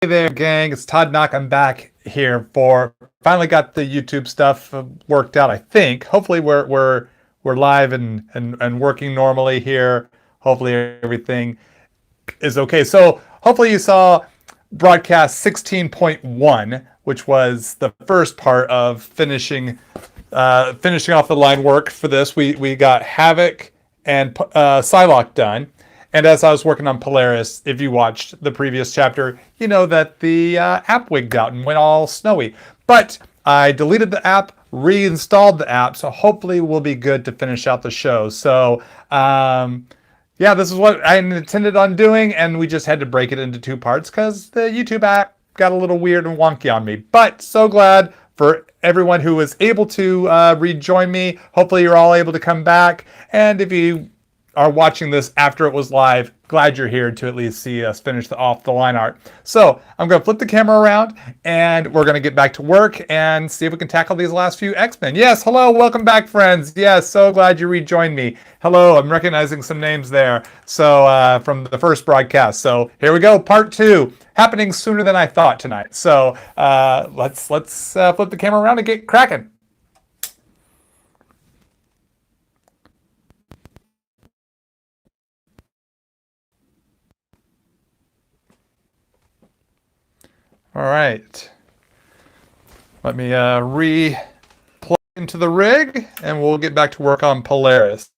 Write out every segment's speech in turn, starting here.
Hey there, gang. It's Todd Nauck. I'm back here for finally got the YouTube stuff worked out, I think. Hopefully we're live and working normally here. Hopefully everything is okay. So hopefully you saw broadcast 16.1, which was the first part of finishing off the line work for this. We got Havoc and Psylocke done. And as I was working on Polaris, if you watched the previous chapter, you know that the app wigged out and went all snowy. But I deleted the app, reinstalled the app, so hopefully we'll be good to finish out the show. So, yeah, this is what I intended on doing, and we just had to break it into two parts because the YouTube app got a little weird and wonky on me. But so glad for everyone who was able to rejoin me. Hopefully you're all able to come back. And if you are watching this after it was live, glad you're here to at least see us finish off the line art. So I'm going to flip the camera around and we're going to get back to work and see if we can tackle these last few X-Men. Yes, hello, welcome back, friends. Yes, so glad you rejoined me. Hello, I'm recognizing some names there. So from the first broadcast. So here we go, part two, happening sooner than I thought tonight. So let's flip the camera around and get cracking. All right. Let me re-plug into the rig, and we'll get back to work on Polaris.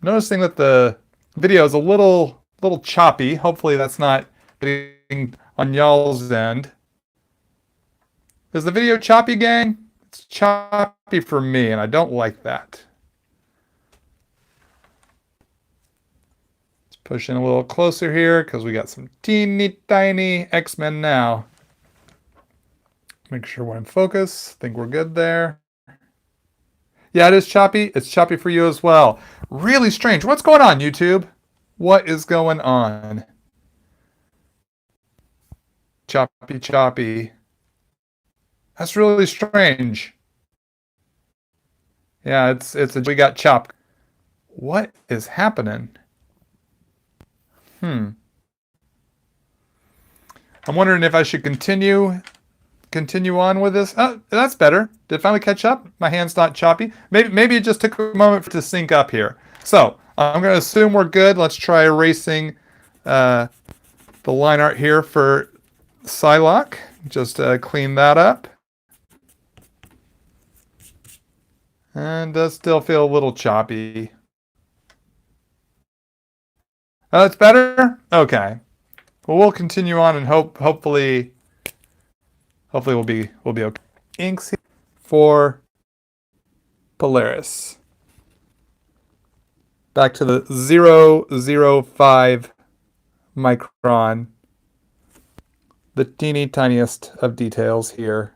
Noticing that the video is a little choppy. Hopefully that's not getting on y'all's end. Is the video choppy, gang? It's choppy for me, and I don't like that. Push in a little closer here because we got some teeny tiny X-Men now. Make sure we're in focus. Think we're good there. Yeah, it is choppy. It's choppy for you as well. Really strange. What's going on, YouTube? What is going on? Choppy, choppy. That's really strange. Yeah, we got chopped. What is happening? I'm wondering if I should continue on with this. Oh, that's better. Did it finally catch up? My hand's not choppy. Maybe it just took a moment to sync up here. So I'm going to assume we're good. Let's try erasing the line art here for Psylocke. Just clean that up. And does still feel a little choppy. Oh, it's better? Okay. Well, we'll continue on and hopefully we'll be okay. Inks for Polaris. Back to the 0.05 micron. The teeny tiniest of details here.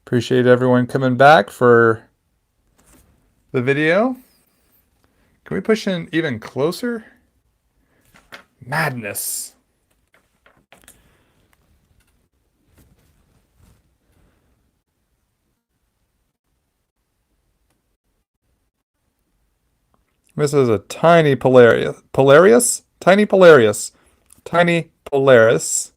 Appreciate everyone coming back for the video. Can we push in even closer? Madness. This is a tiny Polaris? Tiny Polaris. Tiny Polaris.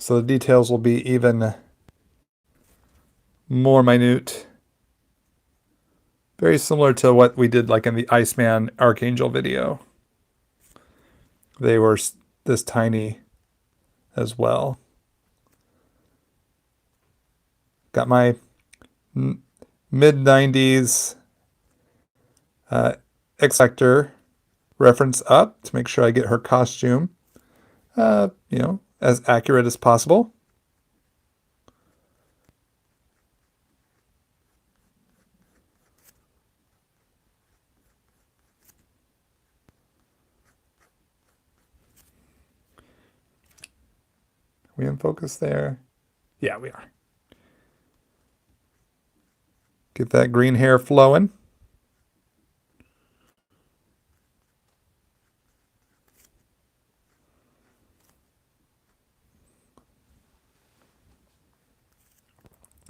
So the details will be even more minute. Very similar to what we did like in the Iceman Archangel video. They were this tiny as well. Got my mid-90s X-Factor reference up to make sure I get her costume, as accurate as possible. We in focus there? Yeah, we are. Get that green hair flowing.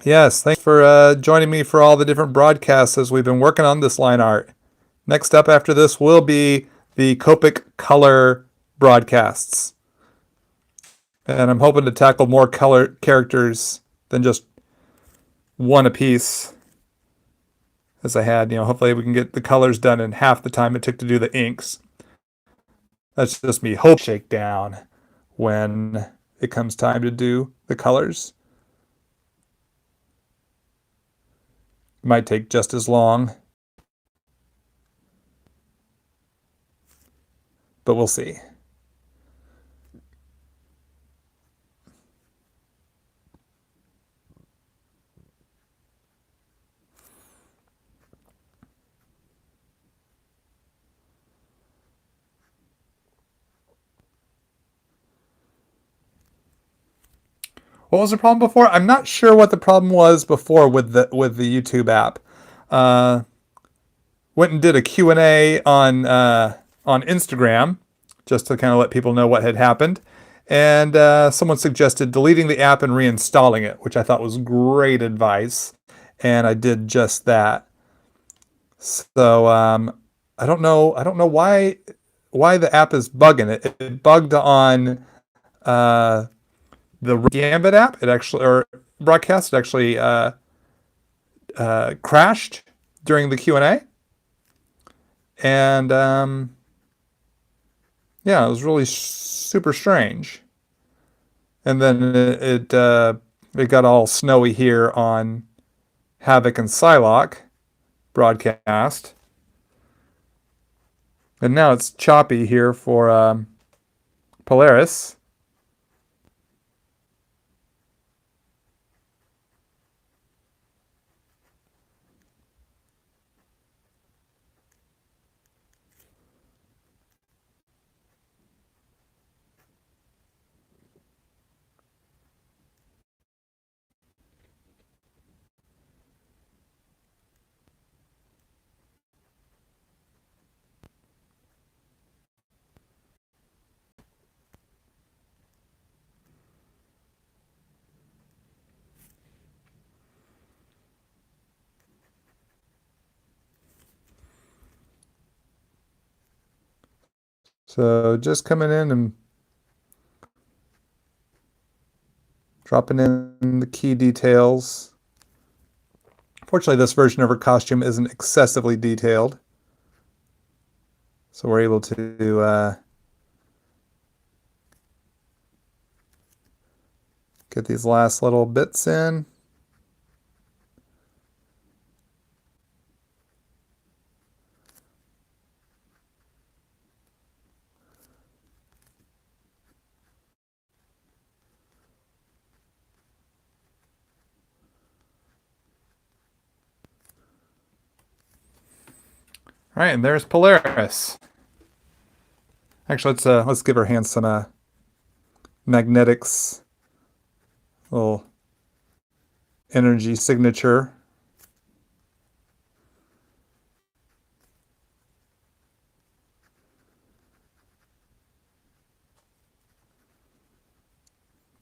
Yes, thanks for joining me for all the different broadcasts as we've been working on this line art. Next up after this will be the Copic color broadcasts. And I'm hoping to tackle more color characters than just one a piece as I had. Hopefully we can get the colors done in half the time it took to do the inks. That's just me hope shake down when it comes time to do the colors. It might take just as long, but we'll see. What was the problem before? I'm not sure what the problem was before with the YouTube app. Went and did a Q&A on Instagram just to kind of let people know what had happened. And someone suggested deleting the app and reinstalling it, which I thought was great advice. And I did just that. So I don't know why the app is bugging. It bugged on the Gambit app. It actually, or broadcast, it actually crashed during the Q&A. And yeah, it was really super strange. And then it got all snowy here on Havoc and Psylocke broadcast. And now it's choppy here for Polaris. So just coming in and dropping in the key details. Fortunately, this version of her costume isn't excessively detailed. So we're able to get these last little bits in. All right, and there's Polaris. Actually, let's give her hands some magnetics, little energy signature.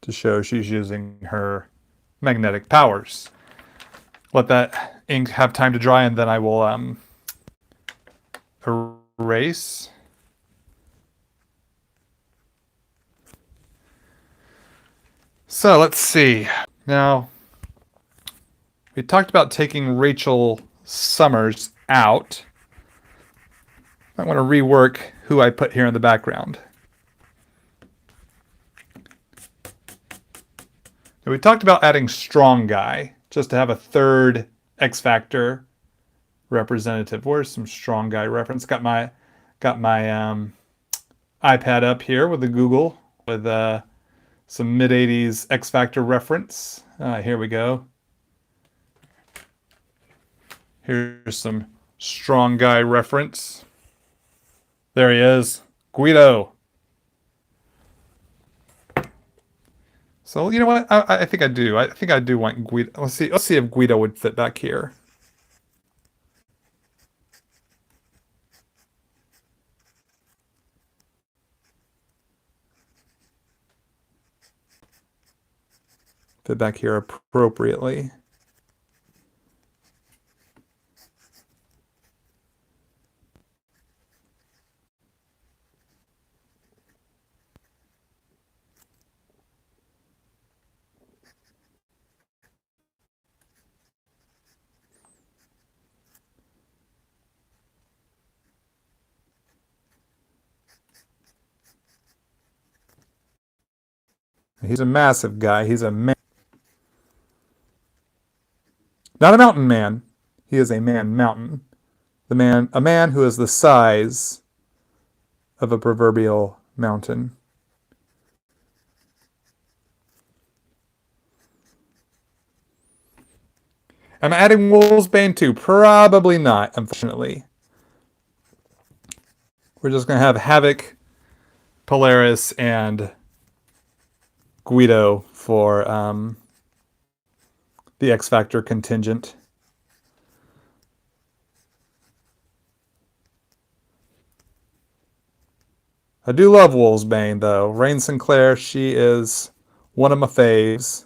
To show she's using her magnetic powers. Let that ink have time to dry, and then I will erase. So let's see. Now, we talked about taking Rachel Summers out. I want to rework who I put here in the background. Now, we talked about adding Strong Guy, just to have a third X Factor representative. Where's some Strong Guy reference? Got my iPad up here with the Google with some mid-80s X Factor reference. Here we go. Here's some Strong Guy reference. There he is, Guido. So you know what? I think I do. I think I do want Guido. Let's see. Let's see if Guido would fit back here. Fit back here appropriately. He's a massive guy. He's a man. Not a mountain man. He is a man mountain. A man who is the size of a proverbial mountain. I'm adding Wolfsbane too. Probably not, unfortunately. We're just going to have Havoc, Polaris, and Guido for the X Factor contingent. I do love Wolfsbane, though. Rain Sinclair, she is one of my faves.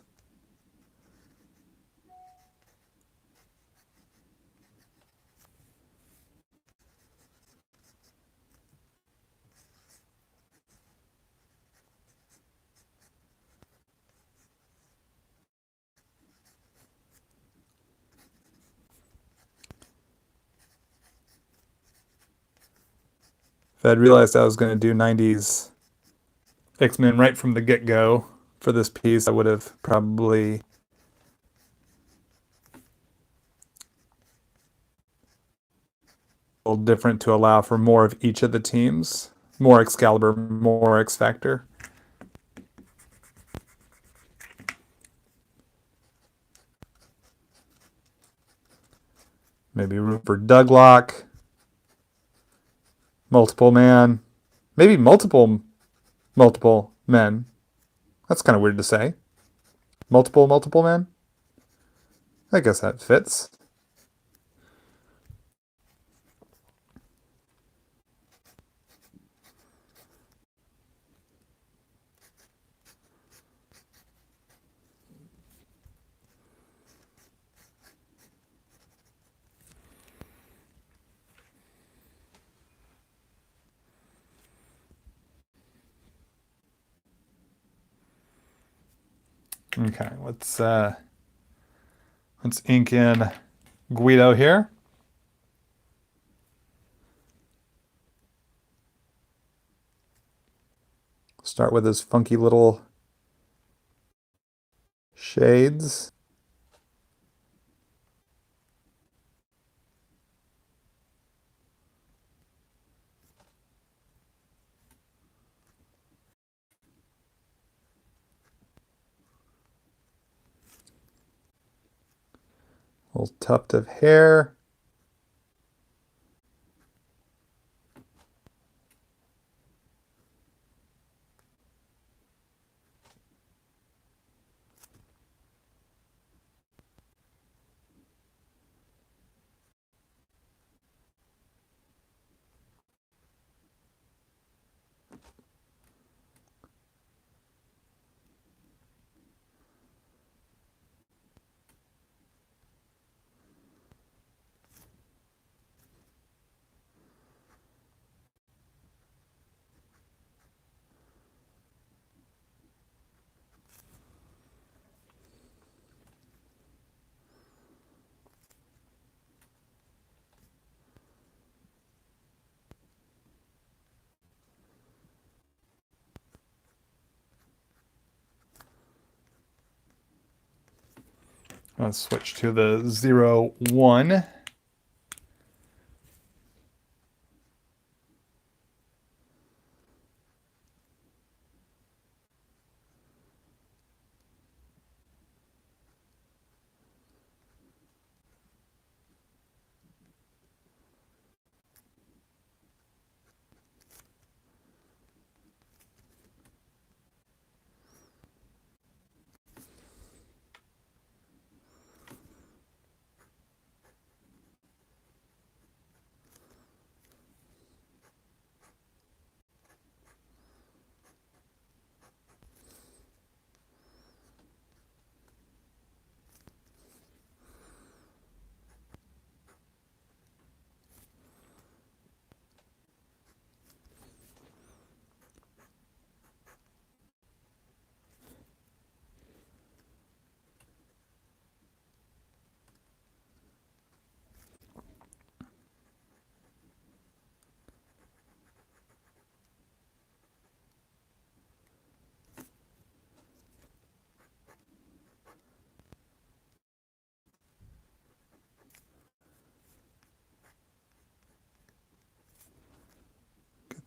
If I'd realized I was going to do 90s X-Men right from the get-go for this piece, I would have probably a little different to allow for more of each of the teams. More Excalibur, more X-Factor. Maybe room for Douglock. Multiple man. Maybe multiple men. That's kind of weird to say. Multiple men? I guess that fits. Okay, let's ink in Guido here. Start with his funky little shades. Little tuft of hair. Let's switch to the 01.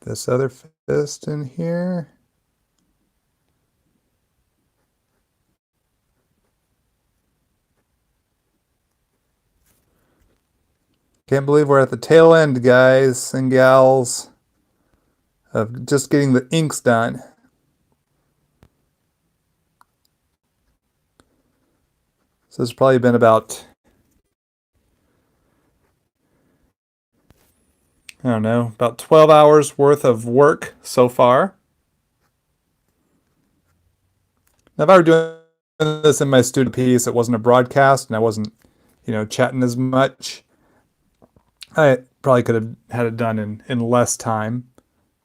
this other fist in here. Can't believe we're at the tail end, guys and gals, of just getting the inks done. So it's probably been about, I don't know, about 12 hours worth of work so far. Now, if I were doing this in my studio piece, it wasn't a broadcast and I wasn't, chatting as much, I probably could have had it done in less time.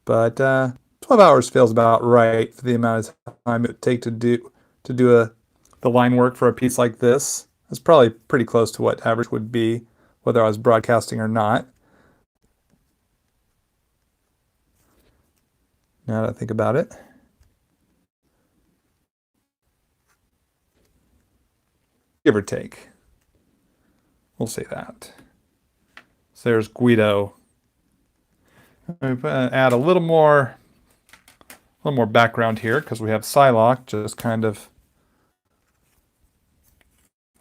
But 12 hours feels about right for the amount of time it would take to do the line work for a piece like this. It's probably pretty close to what average would be, whether I was broadcasting or not. Now that I think about it. Give or take. We'll say that. So there's Guido. I'm going to add a little more background here because we have Psylocke just kind of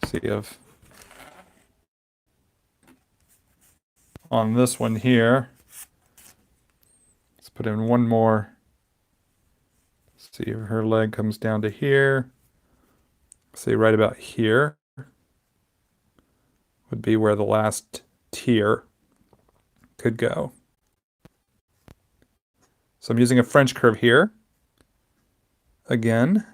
see if on this one here. Let's put in one more. See if her leg comes down to here. Say right about here would be where the last tier could go. So I'm using a French curve here. Again.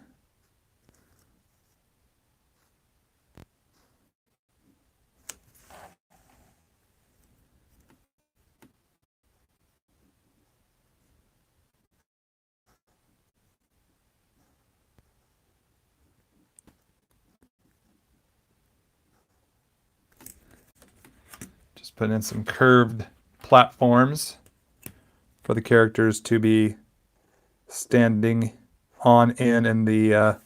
Just put in some curved platforms for the characters to be standing on in the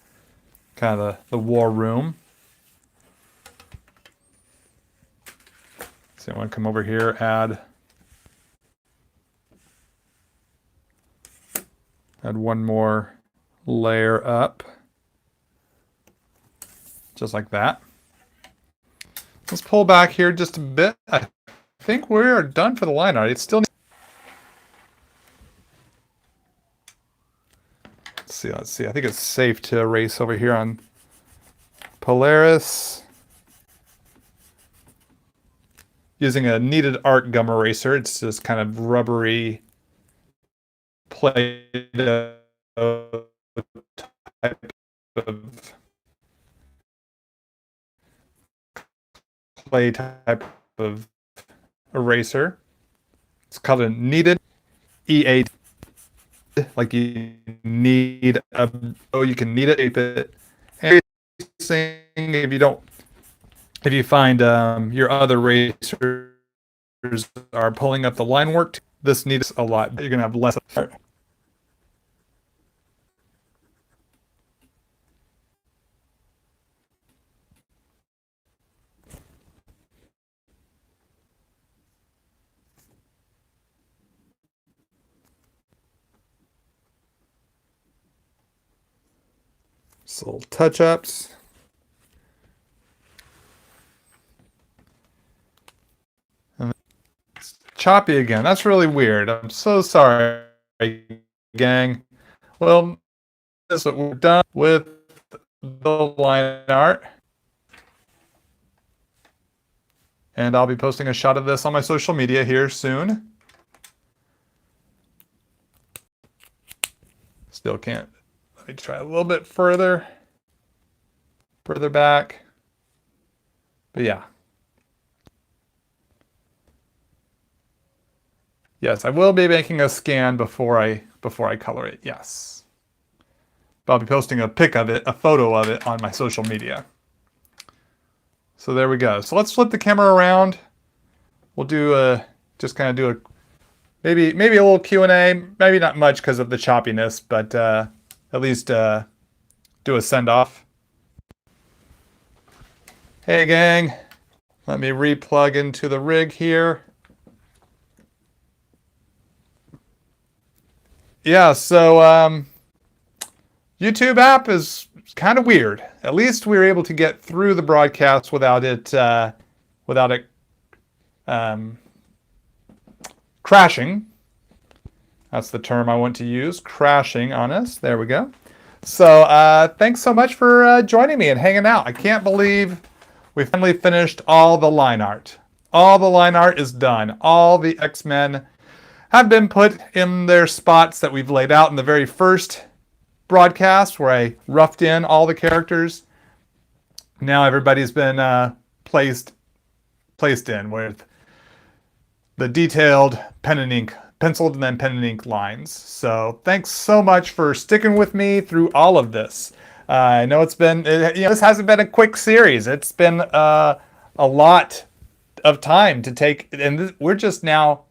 kind of the war room. So I want to come over here, add one more layer up, just like that. Let's pull back here just a bit. I think we are done for the line art. It still let's see. I think it's safe to erase over here on Polaris. Using a kneaded art gum eraser. It's just kind of rubbery Play-Doh type of clay type of eraser. It's called a kneaded EA. Like you need you can knead it, shape it. And if you find your other erasers are pulling up the line work, this needs a lot. You're gonna have less. So little touch-ups. It's choppy again. That's really weird. I'm so sorry, gang. Well, this is what we're done with the line art. And I'll be posting a shot of this on my social media here soon. Still can't. Let me try a little bit further back. But yeah. Yes, I will be making a scan before I color it. Yes. But I'll be posting a pic of it, a photo of it on my social media. So there we go. So let's flip the camera around. We'll do just kind of do a maybe a little Q&A. Maybe not much because of the choppiness, but at least do a send-off. Hey gang, let me replug into the rig here. Yeah, so YouTube app is kind of weird. At least we were able to get through the broadcast without it um, crashing. That's the term I want to use, crashing on us. There we go. So thanks so much for joining me and hanging out. I can't believe we finally finished all the line art. All the line art is done. All the X-Men have been put in their spots that we've laid out in the very first broadcast where I roughed in all the characters. Now everybody's been placed in with the detailed pen and ink, penciled and then pen and ink lines. So thanks so much for sticking with me through all of this. I know this hasn't been a quick series. It's been a lot of time to take, and we're just now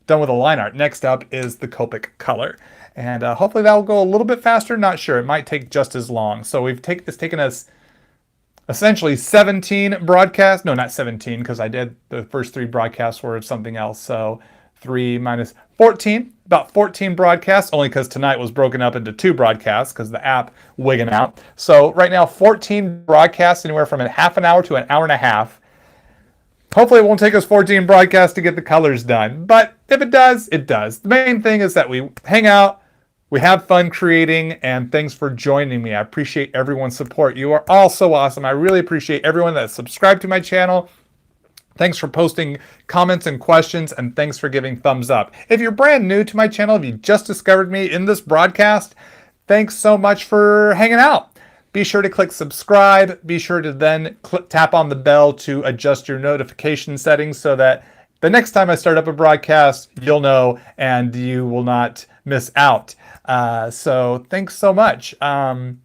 done with the line art. Next up is the Copic color. And hopefully that will go a little bit faster. Not sure. It might take just as long. So it's taken us essentially 17 broadcasts. No, not 17, because I did the first 3 broadcasts were of something else. So 3 minus 14, about 14 broadcasts, only because tonight was broken up into 2 broadcasts because the app wigging out. So right now, 14 broadcasts, anywhere from a half an hour to an hour and a half. Hopefully it won't take us 14 broadcasts to get the colors done, but if it does, it does. The main thing is that we hang out, we have fun creating, and thanks for joining me. I appreciate everyone's support. You are all so awesome. I really appreciate everyone that's subscribed to my channel. Thanks for posting comments and questions, and thanks for giving thumbs up. If you're brand new to my channel, if you just discovered me in this broadcast, thanks so much for hanging out. Be sure to click subscribe. Be sure to then tap on the bell to adjust your notification settings so that the next time I start up a broadcast, you'll know and you will not miss out. So thanks so much. I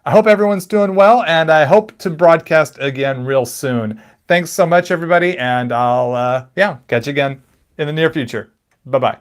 hope everyone's doing well, and I hope to broadcast again real soon. Thanks so much, everybody, and I'll catch you again in the near future. Bye-bye.